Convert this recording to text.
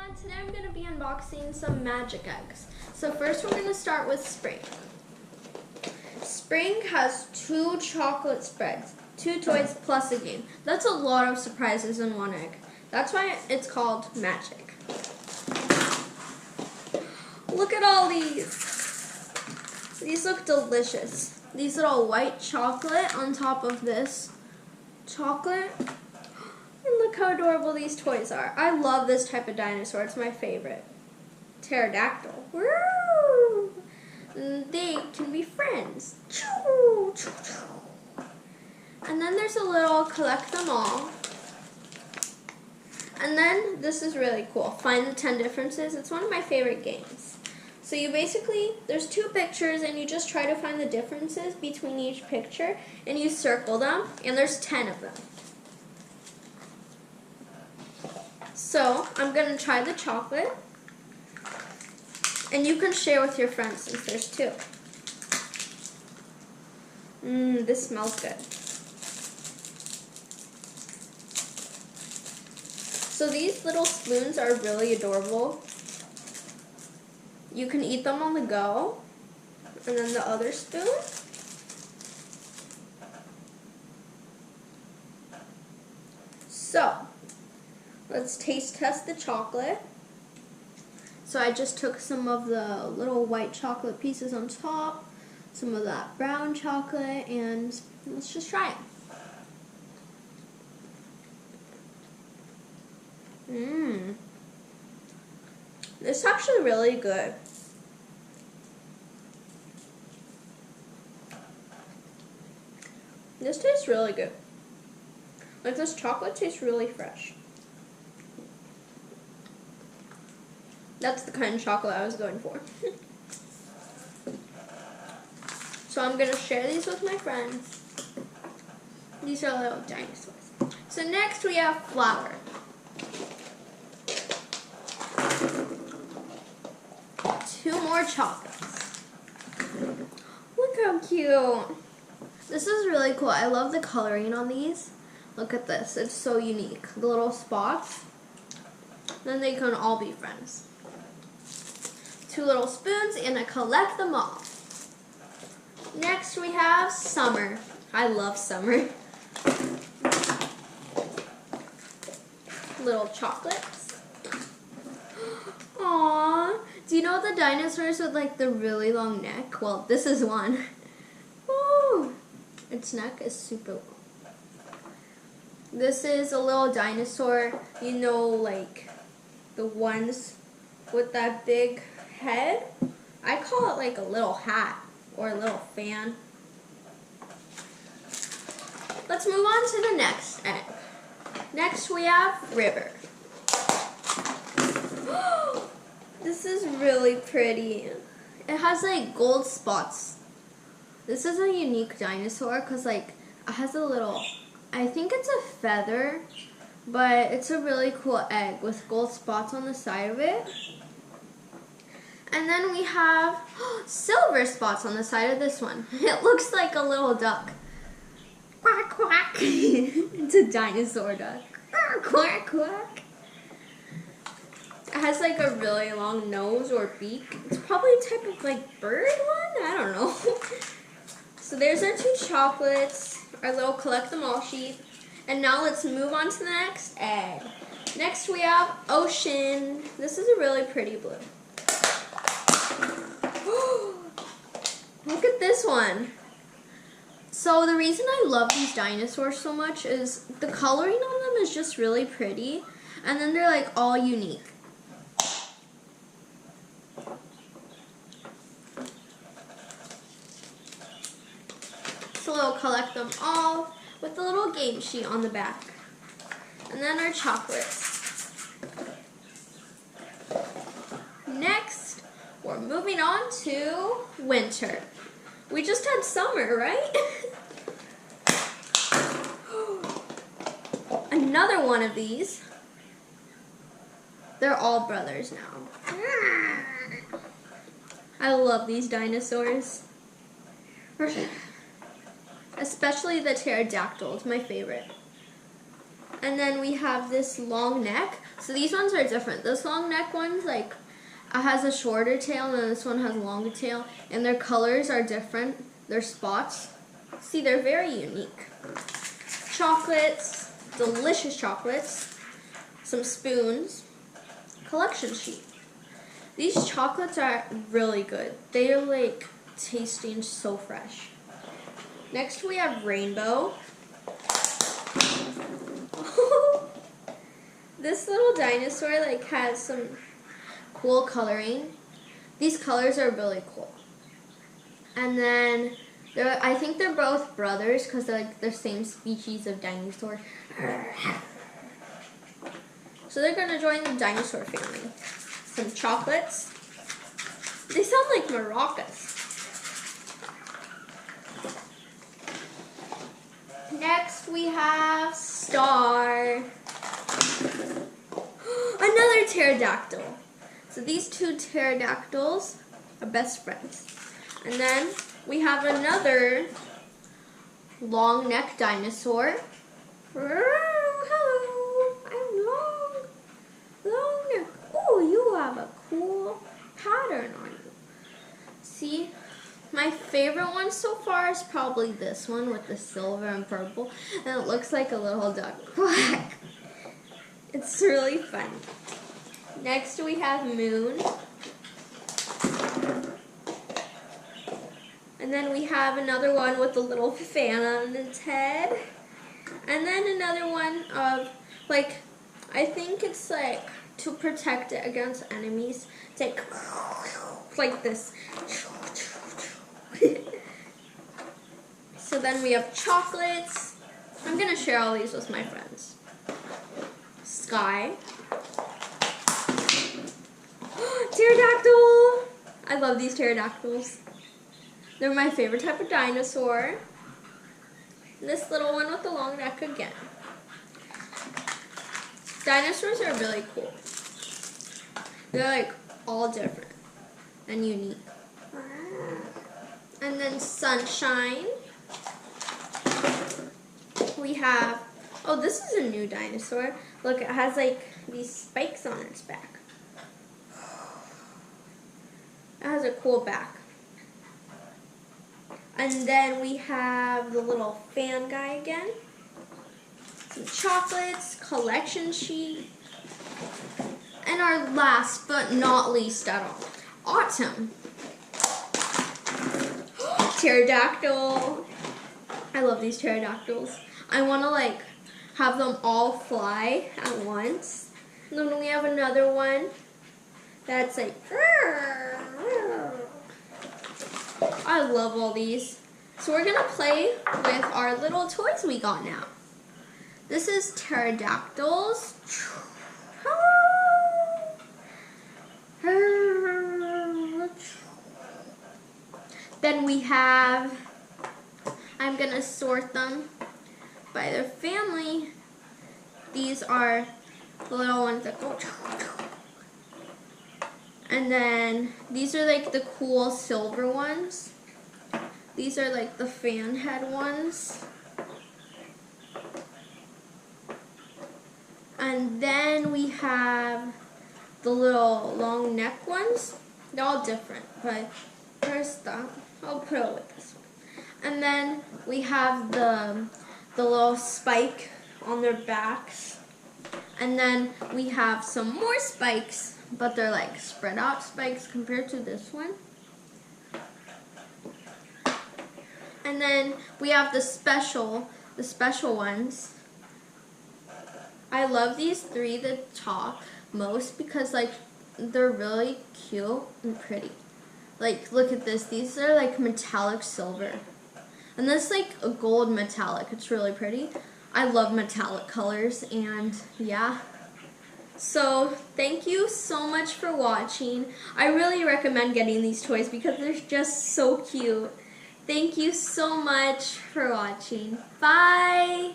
everyone, today I'm going to be unboxing some Magik eggs. So first we're going to start with Spring. Spring has 2 chocolate spreads, 2 toys plus a game. That's a lot of surprises in one egg. That's why it's called Magik. Look at all these. These look delicious. These little white chocolate on top of this chocolate. And look how adorable these toys are. I love this type of dinosaur. It's my favorite. Pterodactyl. Woo! They can be friends. And then there's a little collect them all. And then this is really cool. Find the 10 differences. It's one of my favorite games. So you basically, there's 2 pictures and you just try to find the differences between each picture and you circle them and there's 10 of them. So I'm going to try the chocolate and you can share with your friends since there's 2. This smells good. So these little spoons are really adorable. You can eat them on the go. And then the other spoon. So, let's taste test the chocolate. So I just took some of the little white chocolate pieces on top, some of that brown chocolate, and let's just try it. This is actually really good. This tastes really good. Like this chocolate tastes really fresh. That's the kind of chocolate I was going for. So I'm going to share these with my friends. These are little dinosaurs. So next we have flour. 2 more chocolates. Look how cute. This is really cool. I love the coloring on these. Look at this. It's so unique. The little spots. Then they can all be friends. 2 little spoons and I collect them all. Next we have summer. I love summer. Little chocolates. Aww. Do you know the dinosaurs with like the really long neck? Well, this is one. Woo! Its neck is super long. This is a little dinosaur, you know, like the ones with that big head. I call it like a little hat or a little fan. Let's move on to the next egg. Next we have river. This is really pretty. It has like gold spots. This is a unique dinosaur because like it has a little, I think it's a feather, but it's a really cool egg with gold spots on the side of it. And then we have silver spots on the side of this one. It looks like a little duck. Quack, quack. It's a dinosaur duck. Quack, quack. It has like a really long nose or beak. It's probably a type of like bird one? I don't know. So there's our 2 chocolates, our little collect them all sheet. And now let's move on to the next egg. Next we have ocean. This is a really pretty blue. Look at this one. So the reason I love these dinosaurs so much is the coloring on them is just really pretty. And then they're like all unique. So we'll collect them all with a little game sheet on the back. And then our chocolates. Next, we're moving on to winter. We just had summer, right? Another one of these. They're all brothers now. I love these dinosaurs. Especially the pterodactyl. It's my favorite. And then we have this long neck. So these ones are different. This long neck one's like, it has a shorter tail, and then this one has a longer tail. And their colors are different. They're spots. See, they're very unique. Chocolates, delicious chocolates, some spoons, collection sheet. These chocolates are really good. They are like tasty and so fresh. Next we have rainbow. This little dinosaur like has some cool coloring. These colors are really cool. And then I think they're both brothers because they're like the same species of dinosaur. So they're gonna join the dinosaur family. Some chocolates. They sound like maracas. Next we have Star. Another pterodactyl. So these two pterodactyls are best friends. And then we have another long neck dinosaur. Hello, I'm long neck. Oh, you have a cool pattern on you. See, my favorite one so far is probably this one with the silver and purple, and it looks like a little duck quack. It's really fun. Next we have Moon. And then we have another one with a little fan on its head. And then another one of, like, I think it's like to protect it against enemies. It's like this. So then we have chocolates. I'm going to share all these with my friends. Sky. Pterodactyl! I love these pterodactyls. They're my favorite type of dinosaur. This little one with the long neck again. Dinosaurs are really cool. They're like all different and unique. And then Sunshine. We have, oh, this is a new dinosaur. Look, it has like these spikes on its back. It has a cool back. And then we have the little fan guy again. Some chocolates, collection sheet. And our last but not least at all, Autumn. Pterodactyl. I love these pterodactyls. I want to like have them all fly at once. And then we have another one that's like, I love all these. So we're gonna play with our little toys we got now. This is pterodactyls. Then we have, I'm gonna sort them by their family. These are the little ones that go. And then these are like the cool silver ones. These are like the fan head ones. And then we have the little long neck ones. They're all different, but first I'll put it with this one. And then we have the little spike on their backs. And then we have some more spikes, but they're like spread out spikes compared to this one. And then we have the special ones. I love these three, the top most, because like they're really cute and pretty. Like, look at this. These are like metallic silver. And this is like a gold metallic. It's really pretty. I love metallic colors, and yeah. So, thank you so much for watching. I really recommend getting these toys because they're just so cute. Thank you so much for watching. Bye!